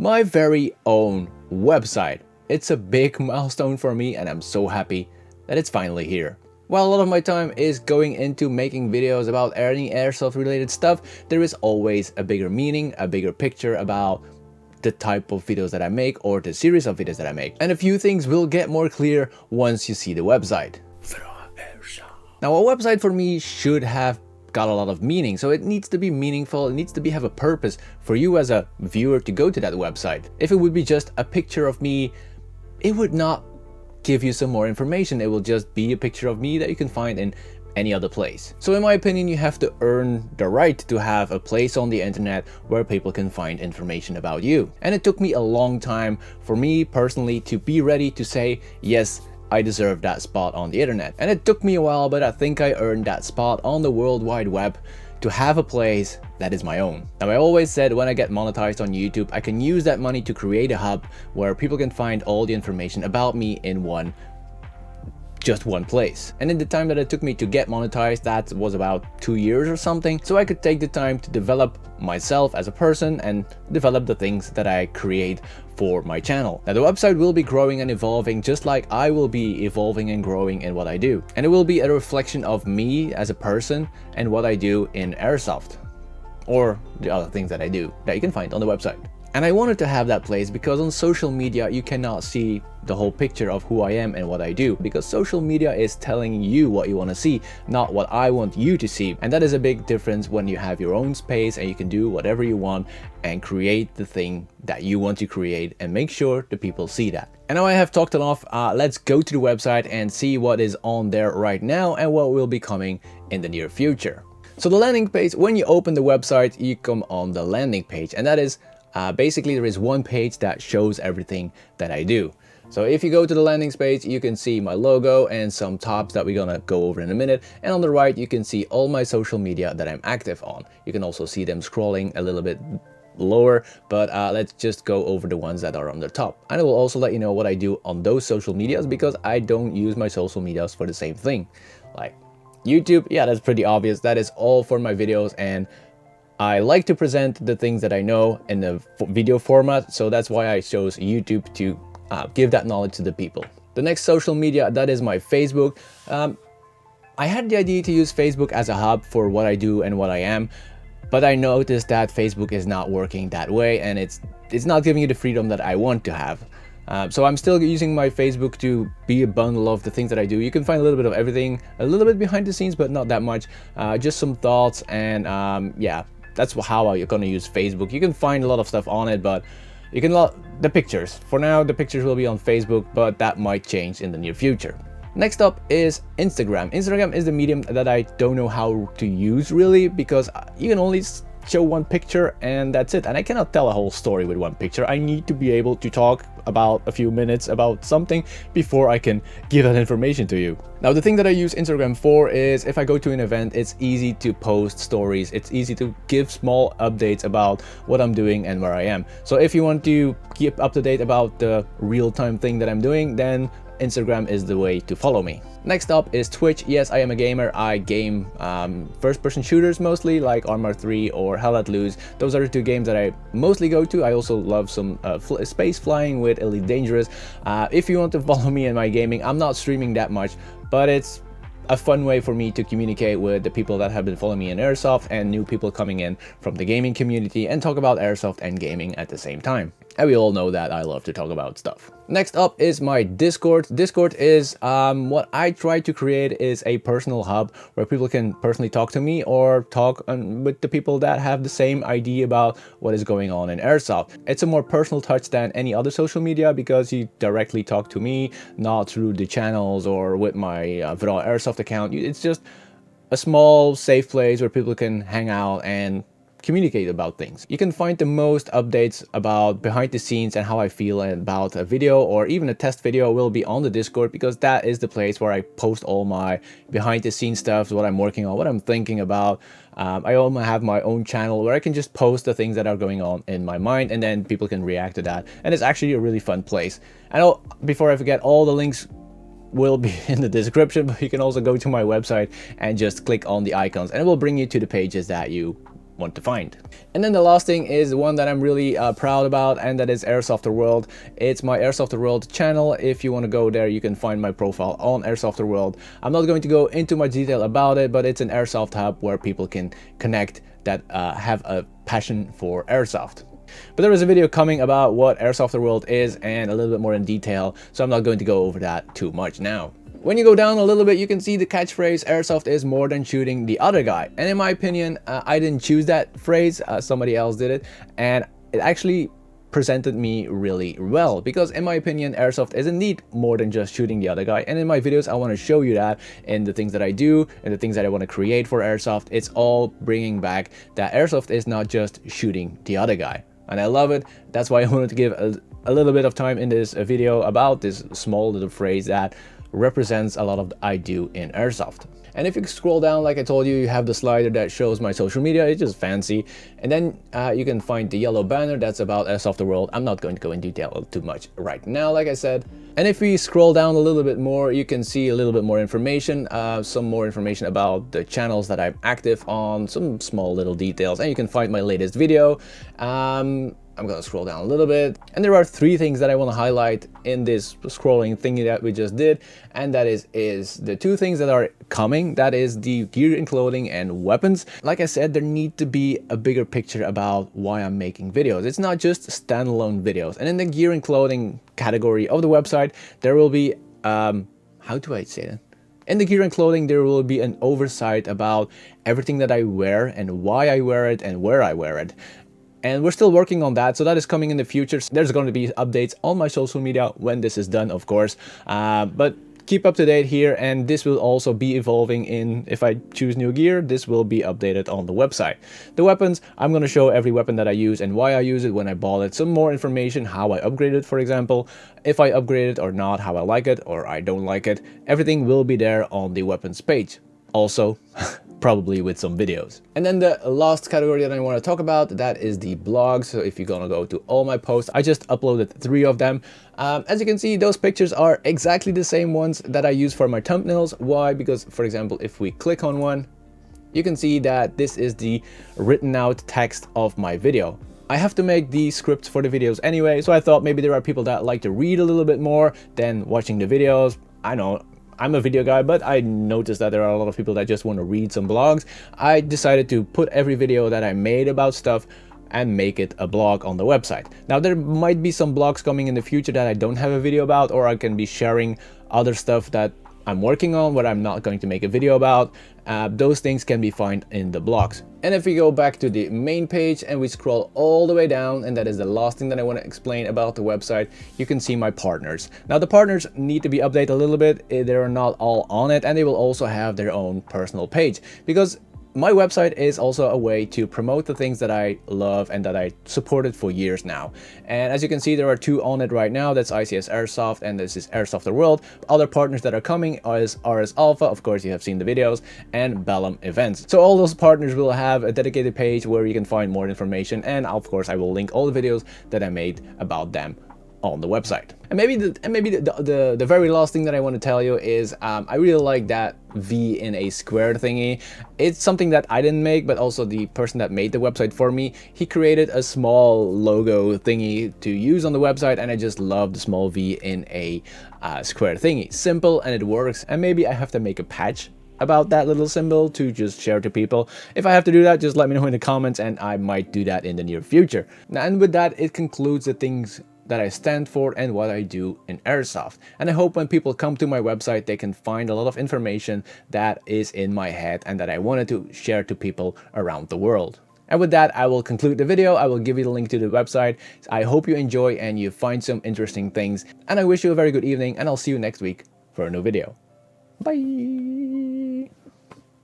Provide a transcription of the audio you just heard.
my very own website. It's a big milestone for me and I'm so happy that it's finally here. While a lot of my time is going into making videos about any airsoft related stuff, there is always a bigger meaning, a bigger picture about the type of videos that I make or the series of videos that I make. And a few things will get more clear once you see the website. Now, a website for me should have got a lot of meaning, so it needs to be meaningful, it needs to have a purpose for you as a viewer to go to that website. If it would be just a picture of me, it would not give you some more information. It will just be a picture of me that you can find in any other place. So in my opinion, you have to earn the right to have a place on the internet where people can find information about you. And it took me a long time for me personally to be ready to say, yes, I deserve that spot on the internet. And it took me a while, but I think I earned that spot on the World Wide Web to have a place that is my own. Now, I always said when I get monetized on YouTube, I can use that money to create a hub where people can find all the information about me in just one place. And in the time that it took me to get monetized, that was about 2 years or something, so I could take the time to develop myself as a person and develop the things that I create for my channel. Now, the website will be growing and evolving just like I will be evolving and growing in what I do. And it will be a reflection of me as a person and what I do in Airsoft, or the other things that I do that you can find on the website. And I wanted to have that place because on social media, you cannot see the whole picture of who I am and what I do, because social media is telling you what you want to see, not what I want you to see. And that is a big difference when you have your own space and you can do whatever you want and create the thing that you want to create and make sure the people see that. And now I have talked enough, let's go to the website and see what is on there right now and what will be coming in the near future. So the landing page, when you open the website, you come on the landing page, and that is basically there is one page that shows everything that I do. So if you go to the landing page, you can see my logo and some tops that we're gonna go over in a minute. And on the right, you can see all my social media that I'm active on. You can also see them scrolling a little bit lower, but let's just go over the ones that are on the top. And I will also let you know what I do on those social medias, because I don't use my social medias for the same thing. Like YouTube, yeah, that's pretty obvious. That is all for my videos, and I like to present the things that I know in the video format, so that's why I chose YouTube to give that knowledge to the people. The next social media, that is my Facebook. I had the idea to use Facebook as a hub for what I do and what I am, but I noticed that Facebook is not working that way, and it's not giving you the freedom that I want to have. So I'm still using my Facebook to be a bundle of the things that I do. You can find a little bit of everything, a little bit behind the scenes, but not that much. Just some thoughts, and yeah, that's how you're gonna use Facebook. You can find a lot of stuff on it, but you can the pictures. For now, the pictures will be on Facebook, but that might change in the near future. Next up is Instagram. Instagram is the medium that I don't know how to use really, because you can only show one picture and that's it. And I cannot tell a whole story with one picture. I need to be able to talk about a few minutes about something before I can give that information to you. Now, the thing that I use Instagram for is if I go to an event, it's easy to post stories. It's easy to give small updates about what I'm doing and where I am. So if you want to keep up to date about the real-time thing that I'm doing, then Instagram is the way to follow me. Next up is Twitch. Yes, I am a gamer. I game first-person shooters mostly, like Arma 3 or Hell Let Loose. Those are the two games that I mostly go to. I also love some space flying with Elite Dangerous. If you want to follow me in my gaming, I'm not streaming that much, but it's a fun way for me to communicate with the people that have been following me in Airsoft and new people coming in from the gaming community and talk about Airsoft and gaming at the same time. And we all know that I love to talk about stuff. Next up is my Discord. Discord is what I try to create is a personal hub where people can personally talk to me or talk with the people that have the same idea about what is going on in Airsoft. It's a more personal touch than any other social media because you directly talk to me, not through the channels or with my Verage Airsoft account. It's just a small safe place where people can hang out and communicate about things. You can find the most updates about behind the scenes and how I feel about a video or even a test video will be on the Discord, because that is the place where I post all my behind the scenes stuff, what I'm working on, what I'm thinking about. I also have my own channel where I can just post the things that are going on in my mind, and then people can react to that. And it's actually a really fun place. I know, before I forget, all the links will be in the description, but you can also go to my website and just click on the icons and it will bring you to the pages that you want to find. And then the last thing is one that I'm really proud about, and that is Airsoft World. It's my Airsoft World channel. If you want to go there, you can find my profile on Airsoft World. I'm not going to go into much detail about it, but it's an airsoft hub where people can connect that have a passion for airsoft. But there is a video coming about what Airsoft World is and a little bit more in detail, so I'm not going to go over that too much now. When you go down a little bit, you can see the catchphrase, airsoft is more than shooting the other guy. And in my opinion, I didn't choose that phrase, somebody else did it. And it actually presented me really well, because in my opinion, airsoft is indeed more than just shooting the other guy. And in my videos, I want to show you that in the things that I do and the things that I want to create for airsoft. It's all bringing back that airsoft is not just shooting the other guy. And I love it. That's why I wanted to give a little bit of time in this video about this small little phrase that represents a lot of I do in airsoft. And if you scroll down, like I told you, you have the slider that shows my social media. It's just fancy. And then you can find the yellow banner that's about Airsoft World. I'm not going to go in detail too much right now, like I said. And if we scroll down a little bit more, you can see a little bit more information, some more information about the channels that I'm active on, some small little details, and you can find my latest video. I'm gonna scroll down a little bit, and there are 3 things that I want to highlight in this scrolling thingy that we just did, and that is the 2 things that are coming. That is the gear and clothing and weapons. Like I said, there need to be a bigger picture about why I'm making videos. It's not just standalone videos. And in the gear and clothing category of the website, there will be how do I say that? In the gear and clothing, there will be an oversight about everything that I wear and why I wear it and where I wear it. And we're still working on that, so that is coming in the future. There's going to be updates on my social media when this is done, of course. But keep up to date here, and this will also be evolving in, if I choose new gear, this will be updated on the website. The weapons, I'm going to show every weapon that I use and why I use it, when I bought it, some more information, how I upgrade it, for example, if I upgrade it or not, how I like it or I don't like it. Everything will be there on the weapons page. Also, probably with some videos. And then the last category that I want to talk about, that is the blog. So if you're gonna go to all my posts, I just uploaded 3 of them. As you can see, those pictures are exactly the same ones that I use for my thumbnails. Why? Because, for example, if we click on one, you can see that this is the written out text of my video. I have to make the scripts for the videos anyway, so I thought maybe there are people that like to read a little bit more than watching the videos. I know I'm a video guy, but I noticed that there are a lot of people that just want to read some blogs. I decided to put every video that I made about stuff and make it a blog on the website. Now, there might be some blogs coming in the future that I don't have a video about, or I can be sharing other stuff that I'm working on what I'm not going to make a video about. Those things can be found in the blogs. And if we go back to the main page and we scroll all the way down, and that is the last thing that I want to explain about the website, you can see my partners. Now, the partners need to be updated a little bit. They're not all on it, and they will also have their own personal page, because my website is also a way to promote the things that I love and that I supported for years now. And as you can see, there are 2 on it right now. That's ICS Airsoft and this is Airsoft World. Other partners that are coming is RS Alpha, of course you have seen the videos, and Bellum Events. So all those partners will have a dedicated page where you can find more information, and of course I will link all the videos that I made about them on the website. And maybe the very last thing that I want to tell you is I really like that V in a square thingy. It's something that I didn't make, but also the person that made the website for me, he created a small logo thingy to use on the website, and I just love the small V in a square thingy. Simple, and it works. And maybe I have to make a patch about that little symbol to just share to people. If I have to do that, just let me know in the comments, and I might do that in the near future. Now, and with that, it concludes the things that I stand for and what I do in airsoft. And I hope when people come to my website, they can find a lot of information that is in my head and that I wanted to share to people around the world. And with that, I will conclude the video. I will give you the link to the website. I hope you enjoy and you find some interesting things. And I wish you a very good evening, and I'll see you next week for a new video. Bye!